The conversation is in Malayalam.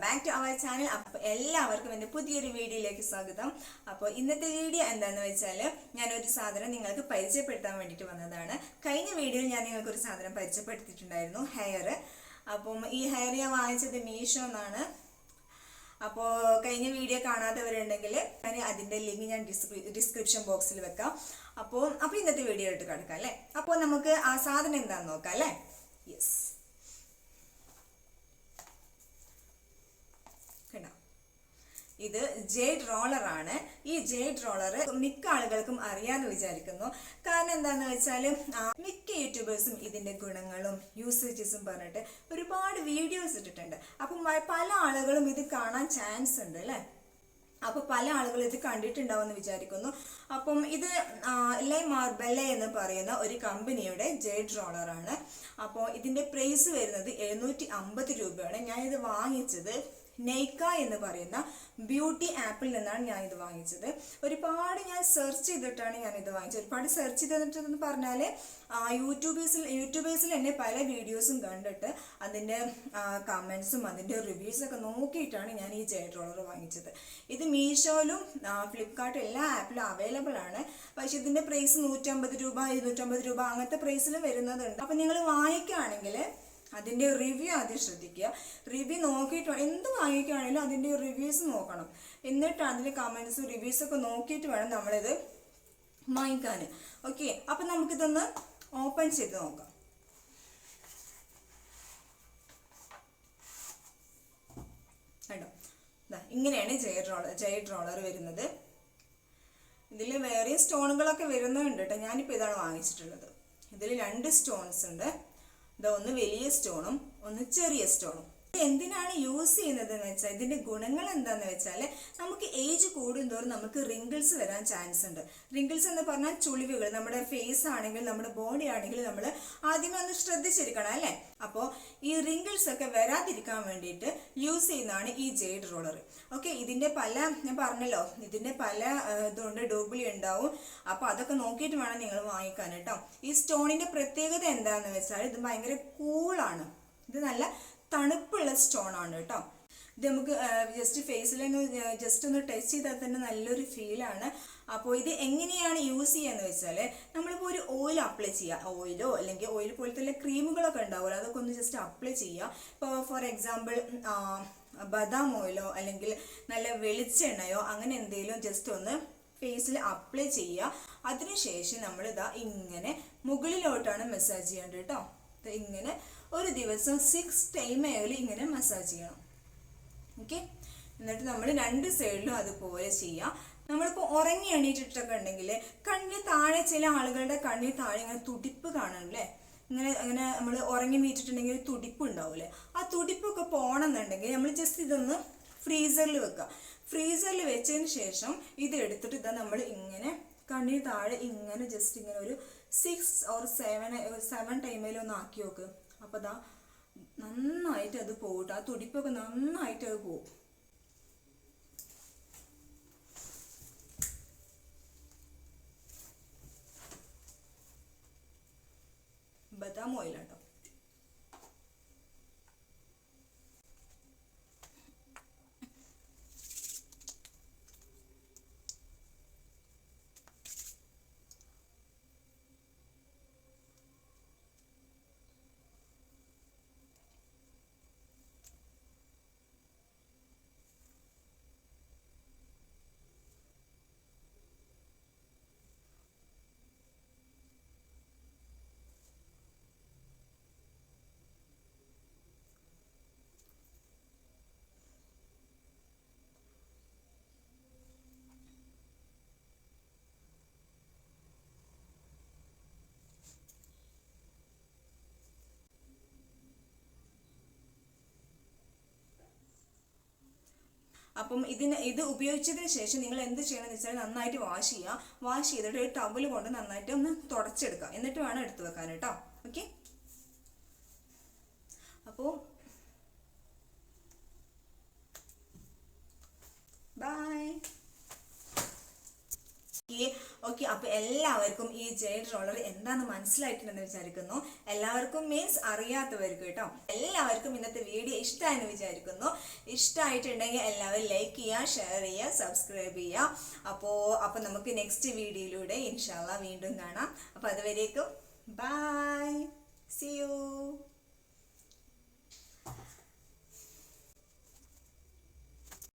back to our channel. എല്ലാവർക്കും എൻ്റെ പുതിയൊരു വീഡിയോയിലേക്ക് സ്വാഗതം. അപ്പോൾ ഇന്നത്തെ വീഡിയോ എന്താണെന്ന് വെച്ചാൽ ഞാൻ ഒരു സാധനം നിങ്ങൾക്ക് പരിചയപ്പെടുത്താൻ വേണ്ടിയിട്ട് വന്നതാണ്. കഴിഞ്ഞ വീഡിയോയിൽ ഞാൻ നിങ്ങൾക്ക് ഒരു സാധനം പരിചയപ്പെടുത്തിയിട്ടുണ്ടായിരുന്നു, ഹെയർ. അപ്പം ഈ ഹെയർ ഞാൻ വാങ്ങിച്ചത് മീഷോന്നാണ്. അപ്പോൾ കഴിഞ്ഞ വീഡിയോ കാണാത്തവരുണ്ടെങ്കിൽ ഞാൻ അതിൻ്റെ ലിങ്ക് ഞാൻ ഡിസ്ക്രിപ്ഷൻ ബോക്സിൽ വെക്കാം. അപ്പോൾ ഇന്നത്തെ വീഡിയോ ഇട്ട് കിടക്കാം അല്ലേ. അപ്പോൾ നമുക്ക് ആ സാധനം എന്താണെന്ന് നോക്കാം അല്ലേ. യെസ്, ഇത് ജേഡ് റോളർ ആണ്. ഈ ജേഡ് റോളർ മിക്ക ആളുകൾക്കും അറിയാമെന്ന് വിചാരിക്കുന്നു. കാരണം എന്താണെന്ന് വെച്ചാൽ മിക്ക യൂട്യൂബേഴ്സും ഇതിൻ്റെ ഗുണങ്ങളും യൂസേജസും പറഞ്ഞിട്ട് ഒരുപാട് വീഡിയോസ് ഇട്ടിട്ടുണ്ട്. അപ്പം പല ആളുകളും ഇത് കാണാൻ ചാൻസ് ഉണ്ട് അല്ലേ. അപ്പോൾ പല ആളുകളും ഇത് കണ്ടിട്ടുണ്ടാവുമെന്ന് വിചാരിക്കുന്നു. അപ്പം ഇത് ലെ മാർബെല്ലെ എന്ന് പറയുന്ന ഒരു കമ്പനിയുടെ ജേഡ് റോളറാണ്. അപ്പോൾ ഇതിൻ്റെ പ്രൈസ് വരുന്നത് 750 രൂപയാണ്. ഞാനിത് വാങ്ങിച്ചത് നൈക്ക എന്ന് പറയുന്ന ബ്യൂട്ടി ആപ്പിൽ നിന്നാണ് ഞാൻ ഇത് വാങ്ങിച്ചത്. ഒരുപാട് ഞാൻ സെർച്ച് ചെയ്തിട്ടാണ് ഞാൻ ഇത് വാങ്ങിച്ചത്. ഒരുപാട് സെർച്ച് ചെയ്തിട്ടെന്ന് പറഞ്ഞാൽ യൂട്യൂബേഴ്സിൽ തന്നെ പല വീഡിയോസും കണ്ടിട്ട് അതിൻ്റെ കമൻസും അതിൻ്റെ റിവ്യൂസൊക്കെ നോക്കിയിട്ടാണ് ഞാൻ ഈ ജേഡ് റോളർ വാങ്ങിച്ചത്. ഇത് മീഷോയിലും ഫ്ലിപ്കാർട്ടും എല്ലാ ആപ്പിലും അവൈലബിൾ ആണ്. പക്ഷെ ഇതിൻ്റെ പ്രൈസ് 150 രൂപ 250 രൂപ അങ്ങനത്തെ പ്രൈസിൽ വരുന്നതുണ്ട്. അപ്പം നിങ്ങൾ വാങ്ങിക്കുകയാണെങ്കിൽ അതിൻ്റെ റിവ്യൂ ആദ്യം ശ്രദ്ധിക്കുക. റിവ്യൂ നോക്കിയിട്ട് എന്ത് വാങ്ങിക്കുകയാണെങ്കിലും അതിൻ്റെ റിവ്യൂസ് നോക്കണം. എന്നിട്ട് അതിൻ്റെ കമൻസ് റിവ്യൂസൊക്കെ നോക്കിയിട്ട് വേണം നമ്മളിത് വാങ്ങിക്കാൻ. ഓക്കെ, അപ്പം നമുക്കിതൊന്ന് ഓപ്പൺ ചെയ്ത് നോക്കാം. കേട്ടോ, ഇങ്ങനെയാണ് ജേഡ് റോളർ വരുന്നത്. ഇതിൽ വേറെ സ്റ്റോണുകളൊക്കെ വരുന്നുണ്ട് കേട്ടോ. ഞാനിപ്പോൾ ഇതാണ് വാങ്ങിച്ചിട്ടുള്ളത്. ഇതിൽ 2 സ്റ്റോൺസ് ഉണ്ട്. ഒന്ന് വലിയ സ്റ്റോണും ഒന്ന് ചെറിയ സ്റ്റോണും. എന്തിനാണ് യൂസ് ചെയ്യുന്നത് എന്ന് വെച്ചാൽ ഇതിൻ്റെ ഗുണങ്ങൾ എന്താണെന്ന് വെച്ചാൽ നമുക്ക് ഏജ് കൂടുന്തോറും നമുക്ക് റിങ്കിൾസ് വരാൻ ചാൻസ് ഉണ്ട്. റിങ്കിൾസ് എന്ന് പറഞ്ഞാൽ ചുളിവുകൾ. നമ്മുടെ ഫേസ് ആണെങ്കിൽ നമ്മുടെ ബോഡി ആണെങ്കിൽ നമ്മൾ ആദ്യമേ ഒന്ന് ശ്രദ്ധിച്ചിരിക്കണം അല്ലേ. അപ്പോൾ ഈ റിങ്കിൾസ് ഒക്കെ വരാതിരിക്കാൻ വേണ്ടിയിട്ട് യൂസ് ചെയ്യുന്നതാണ് ഈ ജേഡ് റോളർ. ഓക്കെ, ഇതിൻ്റെ ഞാൻ പറഞ്ഞല്ലോ, ഇതിൻ്റെ പല ഇതുകൊണ്ട് ഡൂപ്ലി ഉണ്ടാവും. അപ്പോൾ അതൊക്കെ നോക്കിയിട്ട് വേണം നിങ്ങൾ വാങ്ങിക്കാൻ കേട്ടോ. ഈ സ്റ്റോണിൻ്റെ പ്രത്യേകത എന്താണെന്ന് വെച്ചാൽ ഇത് ഭയങ്കര കൂളാണ്. ഇത് നല്ല തണുപ്പുള്ള സ്റ്റോൺ ആണ് കേട്ടോ. ഇത് നമുക്ക് ജസ്റ്റ് ഫേസിലൊന്ന് ജസ്റ്റ് ഒന്ന് ടച്ച് ചെയ്താൽ തന്നെ നല്ലൊരു ഫീലാണ്. അപ്പോൾ ഇത് എങ്ങനെയാണ് യൂസ് ചെയ്യുകയെന്ന് വെച്ചാൽ നമ്മളിപ്പോൾ ഒരു ഓയിൽ അപ്ലൈ ചെയ്യുക. ഓയിലോ അല്ലെങ്കിൽ ഓയിൽ പോലത്തെ ക്രീമുകളൊക്കെ ഉണ്ടാവുമല്ലോ, അതൊക്കെ ഒന്ന് ജസ്റ്റ് അപ്ലൈ ചെയ്യുക. ഇപ്പോൾ ഫോർ എക്സാമ്പിൾ ബദാം ഓയിലോ അല്ലെങ്കിൽ നല്ല വെളിച്ചെണ്ണയോ അങ്ങനെ എന്തെങ്കിലും ജസ്റ്റ് ഒന്ന് ഫേസിൽ അപ്ലൈ ചെയ്യുക. അതിനുശേഷം നമ്മളിതാ ഇങ്ങനെ മുകളിലോട്ടാണ് മസാജ് ചെയ്യേണ്ടത് കേട്ടോ. ഇങ്ങനെ ഒരു ദിവസം 6 ടൈമേലും ഇങ്ങനെ മസാജ് ചെയ്യണം. ഓക്കെ, എന്നിട്ട് നമ്മൾ 2 സൈഡിലും അതുപോലെ ചെയ്യാം. നമ്മളിപ്പോൾ ഉറങ്ങി എണീറ്റിട്ടൊക്കെ ഉണ്ടെങ്കിൽ കണ്ണിന് താഴെ, ചില ആളുകളുടെ കണ്ണിന് താഴെ ഇങ്ങനെ തുടിപ്പ് കാണുമല്ലേ. അങ്ങനെ നമ്മൾ ഉറങ്ങി നീറ്റിട്ടുണ്ടെങ്കിൽ ഒരു തുടിപ്പ് ഉണ്ടാവില്ലേ. ആ തുടിപ്പൊക്കെ പോകണമെന്നുണ്ടെങ്കിൽ നമ്മൾ ജസ്റ്റ് ഇതൊന്ന് ഫ്രീസറിൽ വെക്കുക. ഫ്രീസറിൽ വെച്ചതിന് ശേഷം ഇത് എടുത്തിട്ട് ഇതാ നമ്മൾ ഇങ്ങനെ കണ്ണിന് താഴെ ഇങ്ങനെ ജസ്റ്റ് ഇങ്ങനെ ഒരു 6 or 7 ടൈമിലൊന്ന് ആക്കി നോക്ക്. അപ്പോൾ ദാ നന്നായിട്ട് അത് പോകും. ആ തുടിപ്പൊക്കെ നന്നായിട്ട് അത് പോകും. ബദാം ഓയിലാട്ടോ. അപ്പം ഇത് ഉപയോഗിച്ചതിന് ശേഷം നിങ്ങൾ എന്ത് ചെയ്യണമെന്ന് വെച്ചാൽ നന്നായിട്ട് വാഷ് ചെയ്യുക. വാഷ് ചെയ്തിട്ട് ഒരു ടവൽ കൊണ്ട് നന്നായിട്ട് ഒന്ന് തുടച്ചെടുക്കുക. എന്നിട്ട് വേണം എടുത്തു വെക്കാൻ കേട്ടോ. ഓക്കെ, അപ്പോൾ ബൈ. ഓക്കെ. അപ്പോൾ എല്ലാവർക്കും ഈ ജെയ്ഡ് റോളർ എന്താണെന്ന് മനസ്സിലായിട്ടുണ്ടെന്ന് വിചാരിക്കുന്നു. എല്ലാവർക്കും മീൻസ് അറിയാത്തവർക്ക് കേട്ടോ. എല്ലാവർക്കും ഇന്നത്തെ വീഡിയോ ഇഷ്ടമായെന്ന് വിചാരിക്കുന്നു. ഇഷ്ടമായിട്ടുണ്ടെങ്കിൽ എല്ലാവരും ലൈക്ക് ചെയ്യുക, ഷെയർ ചെയ്യുക, സബ്സ്ക്രൈബ് ചെയ്യുക. അപ്പോൾ നമുക്ക് നെക്സ്റ്റ് വീഡിയോയിലൂടെ ഇൻഷാ അല്ലാ വീണ്ടും കാണാം. അപ്പോൾ അതുവരേക്കും ബൈ.